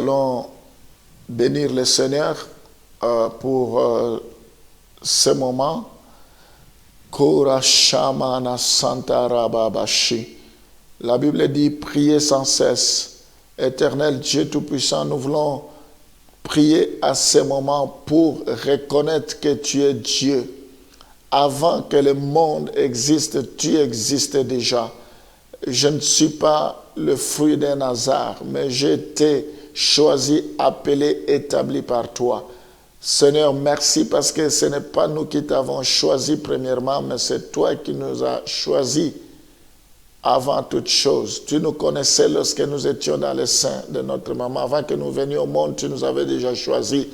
allons bénir le Seigneur pour ce moment. Kora Shamana Santa Rababashi. La Bible dit priez sans cesse. Éternel Dieu Tout-Puissant, nous voulons prier à ce moment pour reconnaître que tu es Dieu. Avant que le monde existe, tu existais déjà. Je ne suis pas le fruit d'un hasard, mais j'ai été choisi, appelé, établi par toi. Seigneur, merci parce que ce n'est pas nous qui t'avons choisi premièrement, mais c'est toi qui nous as choisis avant toute chose. Tu nous connaissais lorsque nous étions dans le sein de notre maman. Avant que nous venions au monde, tu nous avais déjà choisis.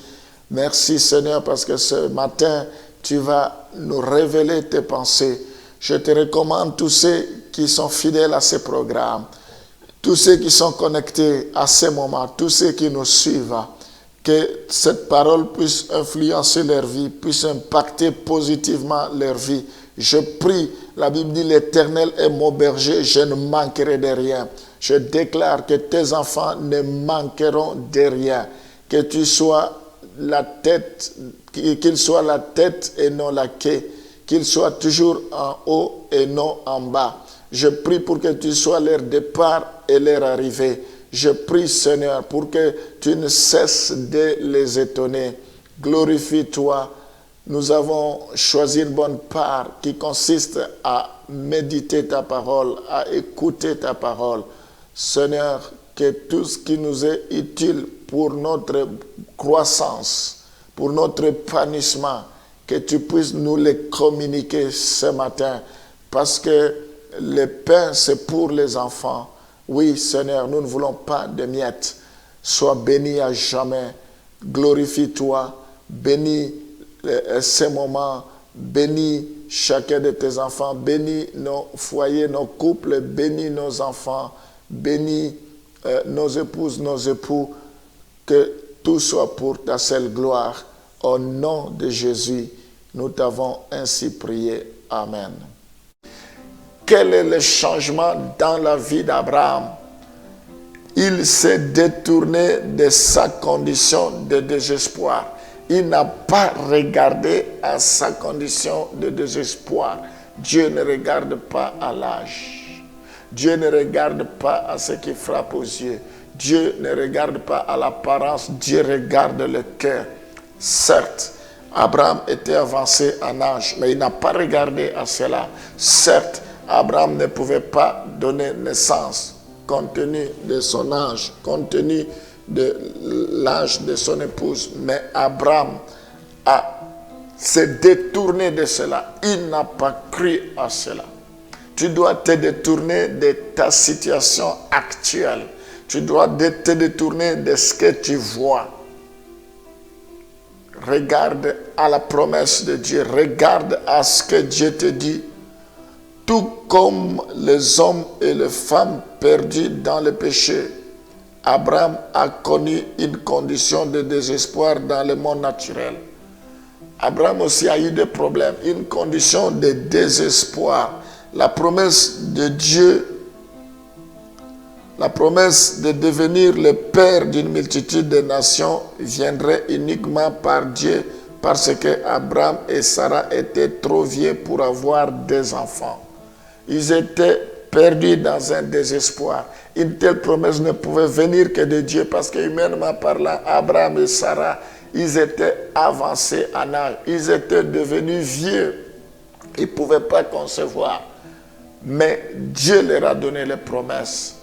Merci Seigneur parce que ce matin, tu vas nous révéler tes pensées. Je te recommande tous ceux qui sont fidèles à ce programme, tous ceux qui sont connectés à ce moment, tous ceux qui nous suivent, que cette parole puisse influencer leur vie, puisse impacter positivement leur vie. Je prie, la Bible dit l'Éternel est mon berger, je ne manquerai de rien. Je déclare que tes enfants ne manqueront de rien, que tu sois la tête, qu'il soit la tête et non la queue, qu'il soit toujours en haut et non en bas. Je prie pour que tu sois leur départ et leur arrivée. Je prie, Seigneur, pour que tu ne cesses de les étonner. Glorifie-toi. Nous avons choisi une bonne part qui consiste à méditer ta parole, à écouter ta parole. Seigneur, que tout ce qui nous est utile pour notre croissance, pour notre épanouissement, que tu puisses nous les communiquer ce matin. Parce que le pain, c'est pour les enfants. Oui, Seigneur, nous ne voulons pas de miettes. Sois béni à jamais. Glorifie-toi. Bénis ces moments. Bénis chacun de tes enfants. Bénis nos foyers, nos couples. Bénis nos enfants. Bénis nos épouses, nos époux. Que tout soit pour ta seule gloire. Au nom de Jésus, nous t'avons ainsi prié. Amen. Quel est le changement dans la vie d'Abraham? Il s'est détourné de sa condition de désespoir. Il n'a pas regardé à sa condition de désespoir. Dieu ne regarde pas à l'âge. Dieu ne regarde pas à ce qui frappe aux yeux. Dieu ne regarde pas à l'apparence. Dieu regarde le cœur. Certes, Abraham était avancé en âge, mais il n'a pas regardé à cela. Certes, Abraham ne pouvait pas donner naissance compte tenu de son âge, compte tenu de l'âge de son épouse. Mais Abraham s'est détourné de cela. Il n'a pas cru à cela. Tu dois te détourner de ta situation actuelle. Tu dois te détourner de ce que tu vois. Regarde à la promesse de Dieu. Regarde à ce que Dieu te dit. Tout comme les hommes et les femmes perdus dans le péché, Abraham a connu une condition de désespoir dans le monde naturel. Abraham aussi a eu des problèmes, une condition de désespoir. La promesse de Dieu, la promesse de devenir le père d'une multitude de nations viendrait uniquement par Dieu parce que Abraham et Sarah étaient trop vieux pour avoir des enfants. Ils étaient perdus dans un désespoir. Une telle promesse ne pouvait venir que de Dieu parce que humainement parlant, Abraham et Sarah, ils étaient avancés en âge. Ils étaient devenus vieux. Ils ne pouvaient pas concevoir. Mais Dieu leur a donné les promesses.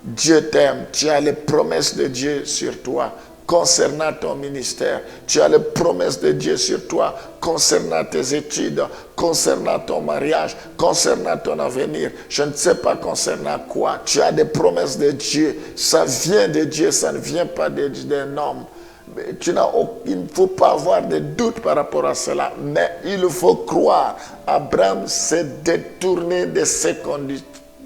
Dieu t'aime. Tu as les promesses de Dieu sur toi concernant ton ministère. Tu as les promesses de Dieu sur toi concernant tes études, concernant ton mariage, concernant ton avenir. Je ne sais pas concernant quoi. Tu as des promesses de Dieu. Ça vient de Dieu, ça ne vient pas d'un homme. Il ne faut pas avoir de doute par rapport à cela, mais il faut croire. Abraham s'est détourné de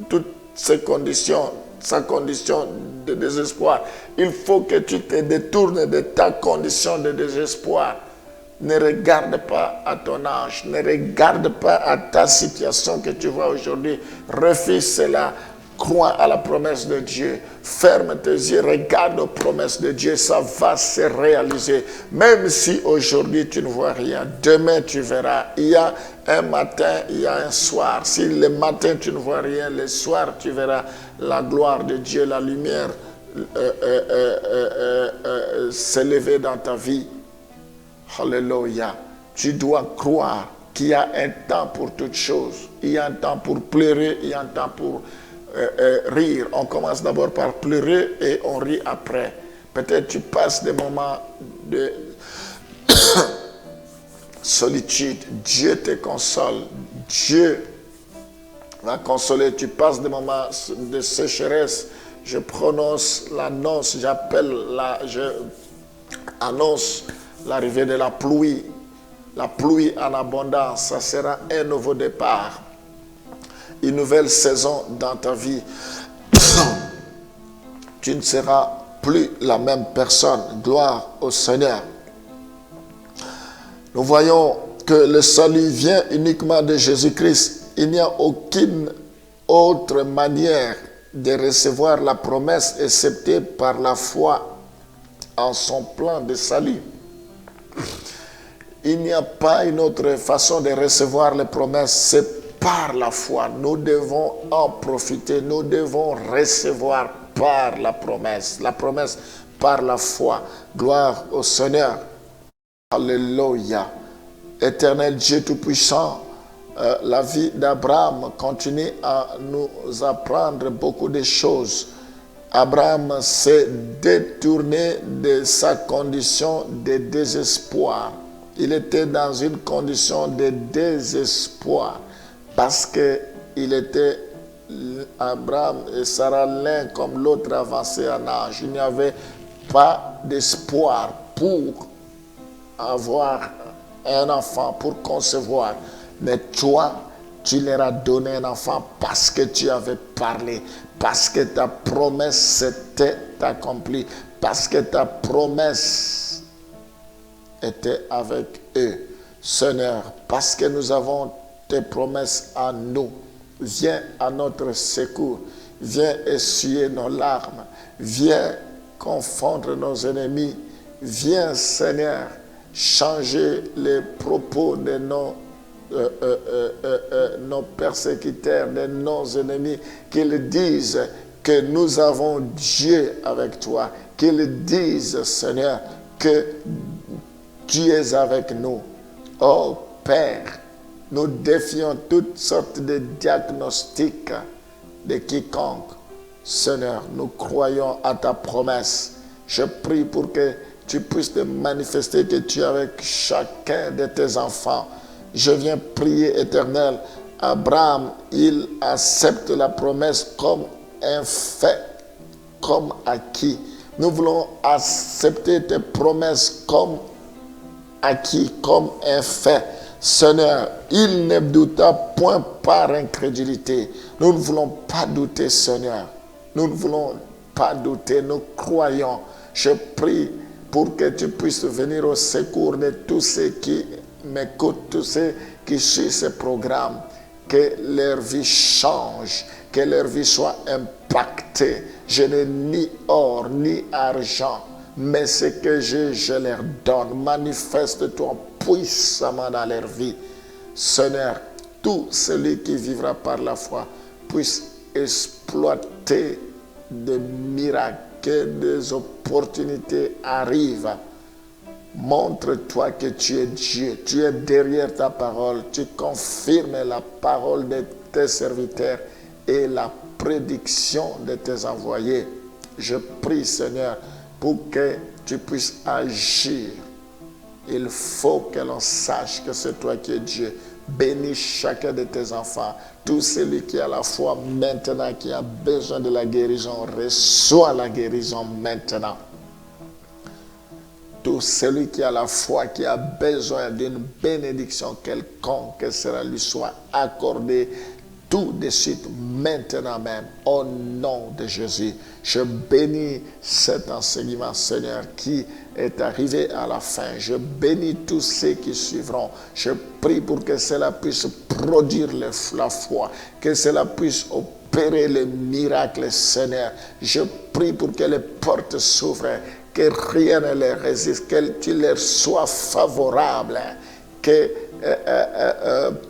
toutes ces conditions, sa condition de désespoir. Il faut que tu te détournes de ta condition de désespoir. Ne regarde pas à ton âge, ne regarde pas à ta situation que tu vois aujourd'hui. Refuse cela. Crois à la promesse de Dieu. Ferme tes yeux, regarde aux promesses de Dieu. Ça va se réaliser. Même si aujourd'hui tu ne vois rien, demain tu verras. Il y a un matin, il y a un soir. Si le matin tu ne vois rien, le soir tu verras la gloire de Dieu, la lumière s'élever dans ta vie. Alléluia. Tu dois croire qu'il y a un temps pour toutes choses. Il y a un temps pour pleurer, il y a un temps pour rire. On commence d'abord par pleurer et on rit après. Peut-être tu passes des moments de solitude. Dieu te console. Dieu va consoler. Tu passes des moments de sécheresse. Je prononce l'annonce, je annonce l'arrivée de la pluie en abondance. Ça sera un nouveau départ, une nouvelle saison dans ta vie. Tu ne seras plus la même personne. Gloire au Seigneur. Nous voyons que le salut vient uniquement de Jésus-Christ. Il n'y a aucune autre manière de recevoir la promesse excepté par la foi en son plan de salut. Il n'y a pas une autre façon de recevoir les promesses, c'est par la foi. Nous devons en profiter, nous devons recevoir par la promesse par la foi. Gloire au Seigneur. Alléluia. Éternel Dieu Tout-Puissant, la vie d'Abraham continue à nous apprendre beaucoup de choses. Abraham s'est détourné de sa condition de désespoir. Il était dans une condition de désespoir parce qu'il était Abraham et Sarah l'un comme l'autre avançaient en âge. Il n'y avait pas d'espoir pour avoir un enfant, pour concevoir. Mais toi, tu leur as donné un enfant parce que tu avais parlé, parce que ta promesse s'était accomplie, parce que ta promesse était avec eux. Seigneur, parce que nous avons tes promesses en nous, viens à notre secours, viens essuyer nos larmes, viens confondre nos ennemis, viens, Seigneur, changer les propos de nos persécuteurs, de nos ennemis, qu'ils disent que nous avons Dieu avec toi, qu'ils disent, Seigneur, que tu es avec nous. Oh Père, nous défions toutes sortes de diagnostics de quiconque. Seigneur, nous croyons à ta promesse. Je prie pour que tu puisses te manifester, que tu es avec chacun de tes enfants. Je viens prier, Éternel. Abraham, il accepte la promesse comme un fait, comme acquis. Nous voulons accepter tes promesses comme acquis, comme un fait. Seigneur, il ne douta point par incrédulité. Nous ne voulons pas douter, Seigneur. Nous ne voulons pas douter, nous croyons. Je prie pour que tu puisses venir au secours de tous ceux qui m'écoutent, tous ceux qui suivent ce programme, que leur vie change, que leur vie soit impactée. Je n'ai ni or ni argent, mais ce que j'ai, je leur donne. Manifeste-toi puissamment dans leur vie. Seigneur, tout celui qui vivra par la foi puisse exploiter des miracles, que des opportunités arrivent. Montre-toi que tu es Dieu, tu es derrière ta parole, tu confirmes la parole de tes serviteurs et la prédiction de tes envoyés. Je prie, Seigneur, pour que tu puisses agir. Il faut que l'on sache que c'est toi qui es Dieu. Bénis chacun de tes enfants. Tout celui qui a la foi maintenant, qui a besoin de la guérison, reçoit la guérison maintenant. Tout celui qui a la foi, qui a besoin d'une bénédiction quelconque, que cela lui soit accordé tout de suite, maintenant même, au nom de Jésus. Je bénis cet enseignement, Seigneur, qui est arrivé à la fin. Je bénis tous ceux qui suivront. Je prie pour que cela puisse produire la foi, que cela puisse opérer les miracles, Seigneur. Je prie pour que les portes s'ouvrent, que rien ne les résiste, que tu leur sois favorable, que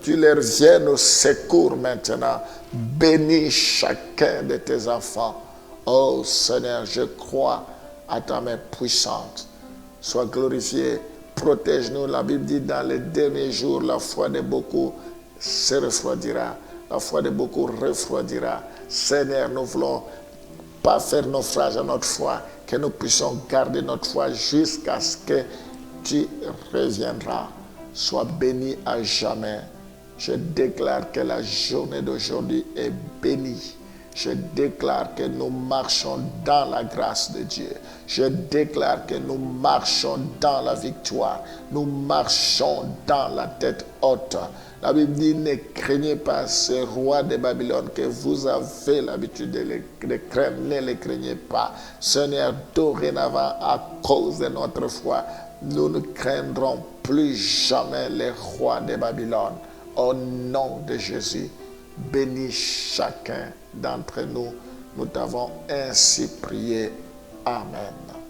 tu leur viennes au secours maintenant. Bénis chacun de tes enfants. Oh Seigneur, je crois à ta main puissante. Sois glorifié. Protège-nous. La Bible dit dans les derniers jours, la foi de beaucoup se refroidira. La foi de beaucoup refroidira. Seigneur, nous voulons pas faire naufrage à notre foi, que nous puissions garder notre foi jusqu'à ce que tu reviendras. Sois béni à jamais. Je déclare que la journée d'aujourd'hui est bénie. Je déclare que nous marchons dans la grâce de Dieu. Je déclare que nous marchons dans la victoire. Nous marchons dans la tête haute. La Bible dit, ne craignez pas ces rois de Babylone que vous avez l'habitude de craindre. Ne les craignez pas. Seigneur, dorénavant, à cause de notre foi, nous ne craindrons plus jamais les rois de Babylone. Au nom de Jésus, bénis chacun d'entre nous. Nous t'avons ainsi prié. Amen.